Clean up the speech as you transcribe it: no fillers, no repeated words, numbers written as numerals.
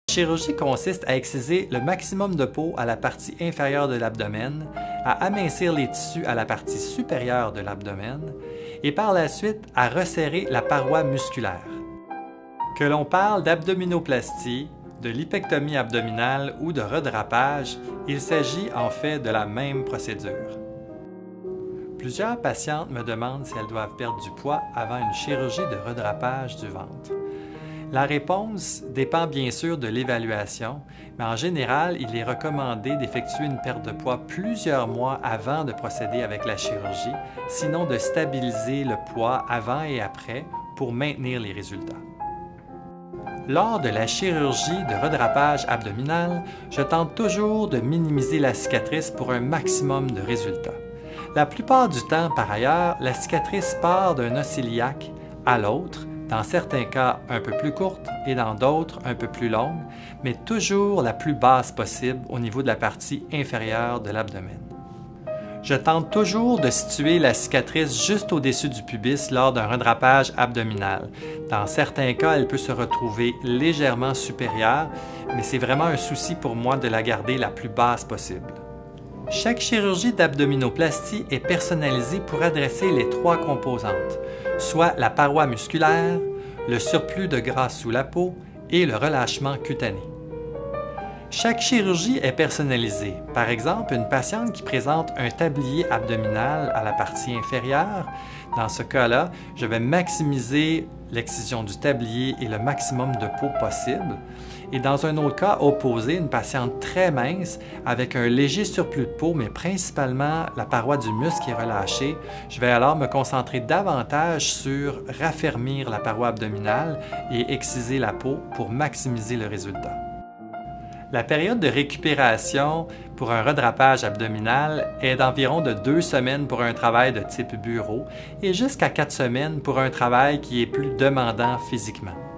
La chirurgie consiste à exciser le maximum de peau à la partie inférieure de l'abdomen, à amincir les tissus à la partie supérieure de l'abdomen et par la suite à resserrer la paroi musculaire. Que l'on parle d'abdominoplastie, de lipectomie abdominale ou de redrapage, il s'agit en fait de la même procédure. Plusieurs patientes me demandent si elles doivent perdre du poids avant une chirurgie de redrapage du ventre. La réponse dépend bien sûr de l'évaluation, mais en général, il est recommandé d'effectuer une perte de poids plusieurs mois avant de procéder avec la chirurgie, sinon de stabiliser le poids avant et après pour maintenir les résultats. Lors de la chirurgie de redrapage abdominal, je tente toujours de minimiser la cicatrice pour un maximum de résultats. La plupart du temps, par ailleurs, la cicatrice part d'un os iliaque à l'autre, dans certains cas un peu plus courte et dans d'autres un peu plus longue, mais toujours la plus basse possible au niveau de la partie inférieure de l'abdomen. Je tente toujours de situer la cicatrice juste au-dessus du pubis lors d'un redrapage abdominal. Dans certains cas, elle peut se retrouver légèrement supérieure, mais c'est vraiment un souci pour moi de la garder la plus basse possible. Chaque chirurgie d'abdominoplastie est personnalisée pour adresser les trois composantes, soit la paroi musculaire, le surplus de gras sous la peau et le relâchement cutané. Chaque chirurgie est personnalisée. Par exemple, une patiente qui présente un tablier abdominal à la partie inférieure, dans ce cas-là, je vais maximiser l'excision du tablier et le maximum de peau possible. Et dans un autre cas opposé, une patiente très mince avec un léger surplus de peau, mais principalement la paroi du muscle qui est relâchée, je vais alors me concentrer davantage sur raffermir la paroi abdominale et exciser la peau pour maximiser le résultat. La période de récupération pour un redrapage abdominal est d'environ de 2 semaines pour un travail de type bureau et jusqu'à 4 semaines pour un travail qui est plus demandant physiquement.